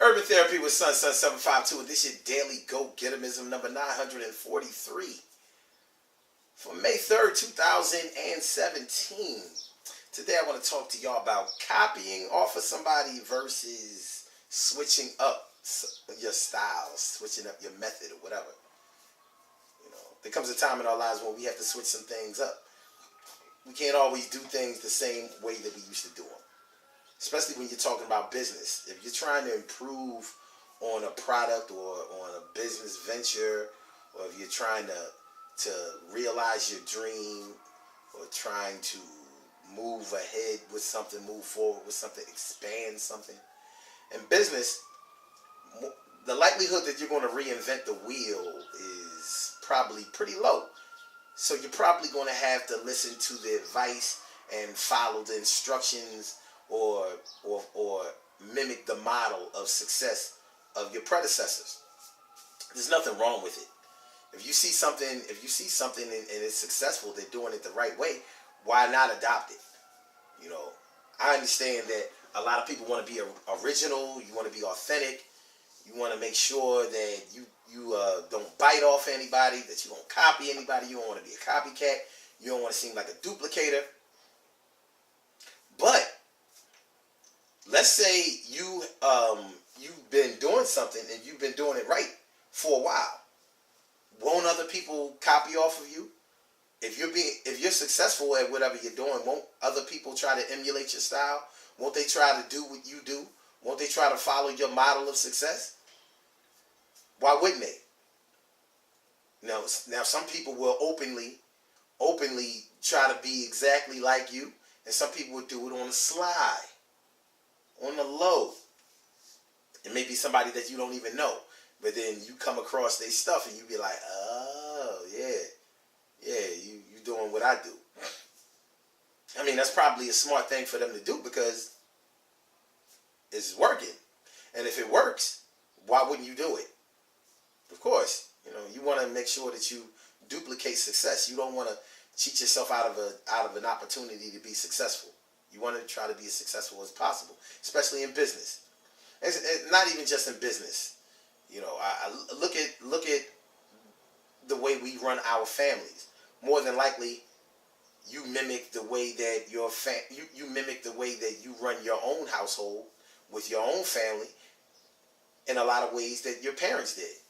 Urban Therapy with Sun 752, and this is your daily go-getterism number 943 for May 3rd, 2017. Today I want to talk to y'all about copying off of somebody versus switching up your style, switching up your method or whatever. You know, there comes a time in our lives when we have to switch some things up. We can't always do things the same way that we used to do them. Especially when you're talking about business. If you're trying to improve on a product or on a business venture, or if you're trying to realize your dream, or trying to move ahead with something, move forward with something, expand something. In business, the likelihood that you're going to reinvent the wheel is probably pretty low. So you're probably going to have to listen to the advice and follow the instructions or mimic the model of success of your predecessors. There's nothing wrong with it. If you see something and it's successful, they're doing it the right way, why not adopt it? You know, I understand that a lot of people want to be original, you want to be authentic, you want to make sure that you don't bite off anybody, that you don't copy anybody, you don't want to be a copycat, you don't want to seem like a duplicator. But let's say you've been doing something and you've been doing it right for a while. Won't other people copy off of you? If you're successful at whatever you're doing, won't other people try to emulate your style? Won't they try to do what you do? Won't they try to follow your model of success? Why wouldn't they? Now some people will openly try to be exactly like you, and some people would do it on the slide, on the low. It may be somebody that you don't even know, but then you come across their stuff and you be like, oh yeah, you doing what I do. I mean, that's probably a smart thing for them to do because it's working. And if it works, why wouldn't you do it? Of course, you know, you want to make sure that you duplicate success. You don't want to cheat yourself out of an opportunity to be successful. You want to try to be as successful as possible, especially in business. It's not even just in business. You know, I look at the way we run our families. More than likely, you mimic the way that you mimic the way that you run your own household with your own family in a lot of ways that your parents did.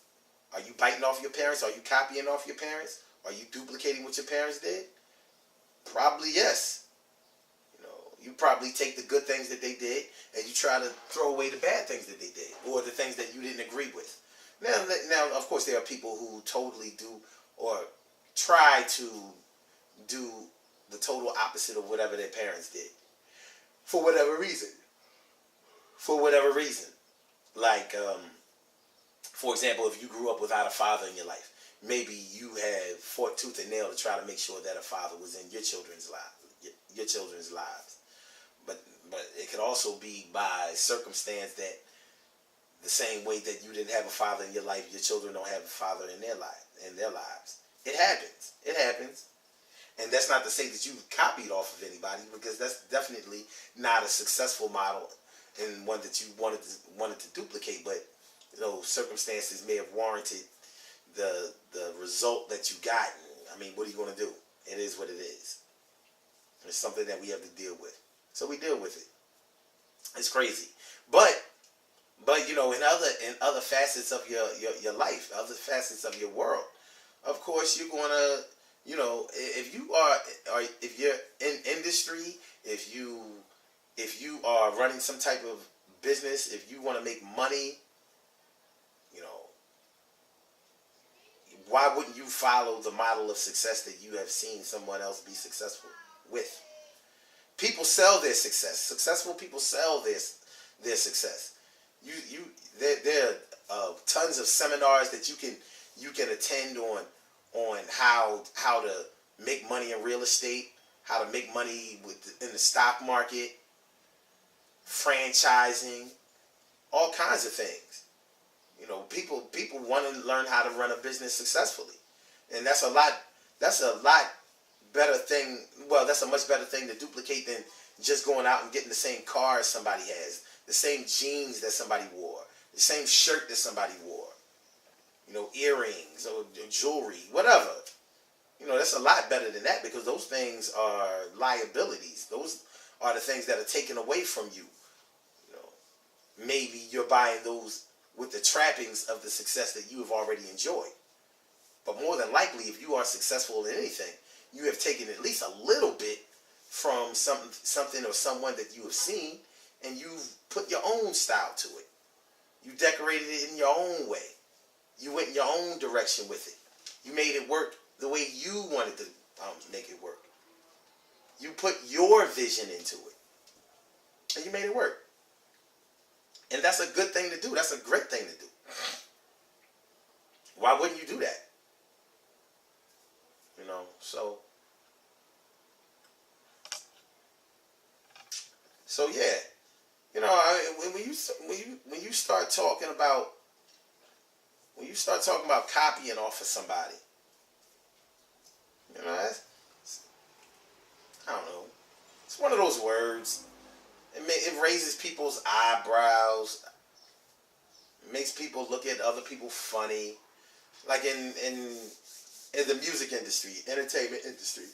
Are you biting off your parents? Are you copying off your parents? Are you duplicating what your parents did? Probably yes. You know, you probably take the good things that they did and you try to throw away the bad things that they did or the things that you didn't agree with. Now, of course, there are people who totally do or try to do the total opposite of whatever their parents did for whatever reason. Like, for example, if you grew up without a father in your life, maybe you have fought tooth and nail to try to make sure that a father was in your children's lives. But it could also be by circumstance that the same way that you didn't have a father in your life, your children don't have a father in their lives. It happens. And that's not to say that you've copied off of anybody, because that's definitely not a successful model and one that you wanted to duplicate. But you know, circumstances may have warranted the result that you got. I mean, what are you going to do? It is what it is. It's something that we have to deal with. So we deal with it. It's crazy. But you know, in other facets of your life, other facets of your world, of course you're going to, you know, if you're in industry, if you are running some type of business, if you want to make money, you know, why wouldn't you follow the model of success that you have seen someone else be successful with? People sell their success. Successful people sell their success. There are tons of seminars that you can attend on how to make money in real estate, how to make money in the stock market, franchising, all kinds of things. You know, people want to learn how to run a business successfully, and that's a lot better thing. Well, that's a much better thing to duplicate than just going out and getting the same car somebody has, the same jeans that somebody wore, the same shirt that somebody wore, earrings or jewelry, whatever. That's a lot better than that, because those things are liabilities. Those are the things that are taken away from you. Maybe you're buying those with the trappings of the success that you have already enjoyed. But more than likely, if you are successful in anything, you have taken at least a little bit from something or someone that you have seen, and you've put your own style to it. You decorated it in your own way. You went in your own direction with it. You made it work the way you wanted to make it work. You put your vision into it, and you made it work. And that's a good thing to do. That's a great thing to do. Why wouldn't you do that? So yeah. When you start talking about copying off of somebody, that's, I don't know. It's one of those words. It raises people's eyebrows. It makes people look at other people funny. Like in the music industry, entertainment industry.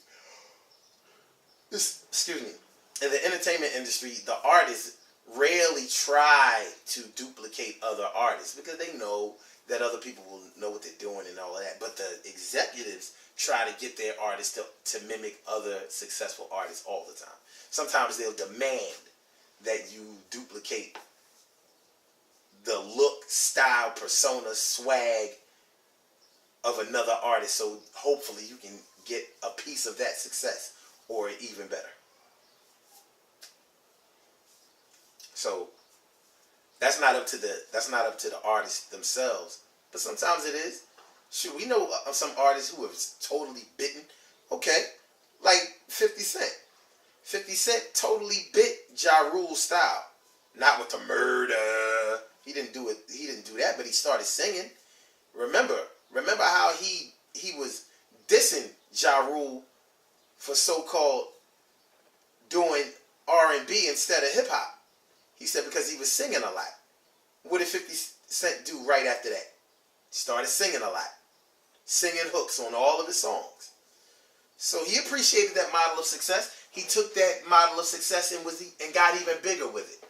Excuse me. In the entertainment industry, the artists rarely try to duplicate other artists, because they know that other people will know what they're doing and all of that. But the executives try to get their artists to mimic other successful artists all the time. Sometimes they'll demand that you duplicate the look, style, persona, swag of another artist, so hopefully you can get a piece of that success or even better. So that's not up to the artists themselves, but sometimes it is. Shoot, we know some artists who have totally bitten. Okay, like 50 Cent. 50 Cent totally bit Ja Rule's style. Not with the murder. He didn't do it. He didn't do that, but he started singing. Remember how he was dissing Ja Rule for so-called doing R&B instead of hip hop. He said because he was singing a lot. What did 50 Cent do right after that? He started singing a lot. Singing hooks on all of his songs. So he appreciated that model of success. He took that model of success and got even bigger with it.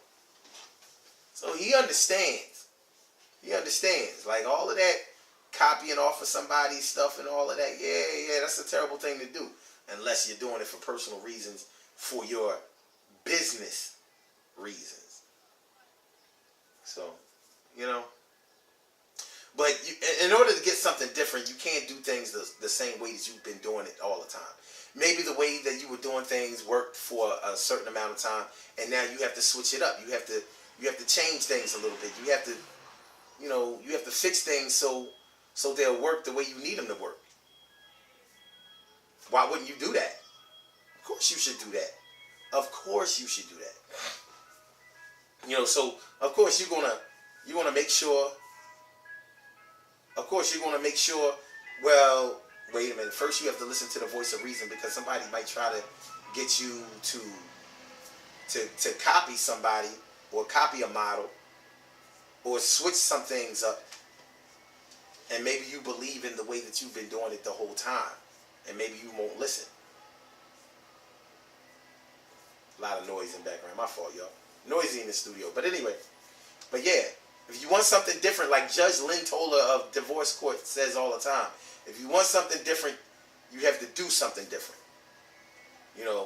So he understands. He understands. Like all of that copying off of somebody's stuff and all of that. Yeah, that's a terrible thing to do. Unless you're doing it for personal reasons, for your business reasons. So, But in order to get something different, you can't do things the same way that you've been doing it all the time. Maybe the way that you were doing things worked for a certain amount of time, and now you have to switch it up. You have to change things a little bit. You have to fix things so they'll work the way you need them to work. Why wouldn't you do that? Of course you should do that. Of course you should do that. So of course you're gonna make sure. Of course you're gonna make sure. Well, wait a minute. First you have to listen to the voice of reason, because somebody might try to get you to copy somebody or copy a model or switch some things up, and maybe you believe in the way that you've been doing it the whole time, and maybe you won't listen. A lot of noise in the background. My fault, y'all. Noisy in the studio. But anyway. But yeah. If you want something different, like Judge Lynn Toler of Divorce Court says all the time, if you want something different, you have to do something different.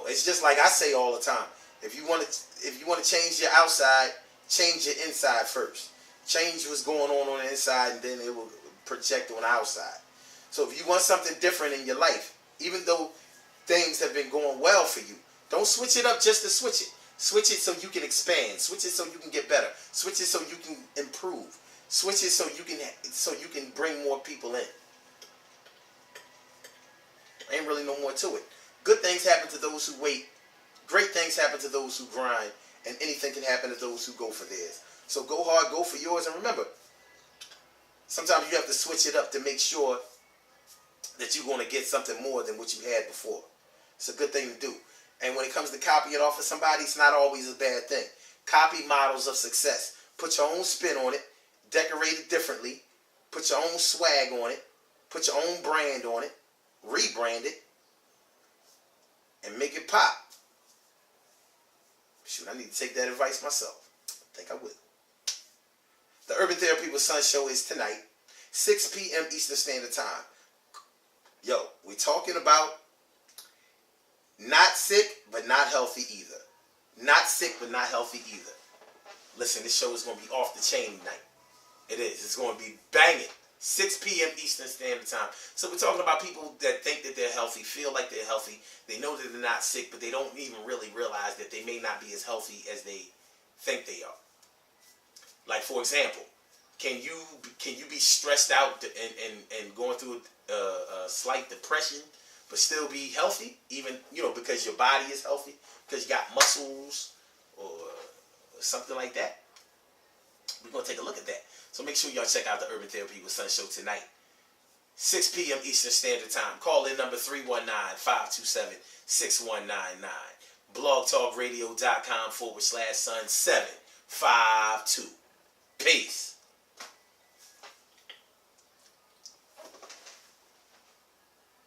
It's just like I say all the time. If you want to change your outside, change your inside first. Change what's going on the inside, and then it will project on the outside. So if you want something different in your life, even though things have been going well for you, don't switch it up just to switch it. Switch it so you can expand. Switch it so you can get better. Switch it so you can improve. Switch it so you can bring more people in. Ain't really no more to it. Good things happen to those who wait. Great things happen to those who grind. And anything can happen to those who go for theirs. So go hard, go for yours. And remember, sometimes you have to switch it up to make sure that you're going to get something more than what you had before. It's a good thing to do. And when it comes to copying off of somebody, it's not always a bad thing. Copy models of success. Put your own spin on it, decorate it differently, put your own swag on it, put your own brand on it, rebrand it, and make it pop. Shoot, I need to take that advice myself. I think I will. The Urban Therapy with Son show is tonight, 6 p.m. Eastern Standard Time. Yo, we're talking about not sick, but not healthy either. Not sick, but not healthy either. Listen, this show is going to be off the chain tonight. It is. It's going to be banging. 6 p.m. Eastern Standard Time. So we're talking about people that think that they're healthy, feel like they're healthy. They know that they're not sick, but they don't even really realize that they may not be as healthy as they think they are. Like, for example, can you be stressed out and going through a slight depression, but still be healthy? Even, because your body is healthy, because you got muscles or something like that. We're going to take a look at that. So make sure y'all check out the Urban Therapy with Son show tonight. 6 p.m. Eastern Standard Time. Call in number 319-527-6199. blogtalkradio.com/Son752. Peace.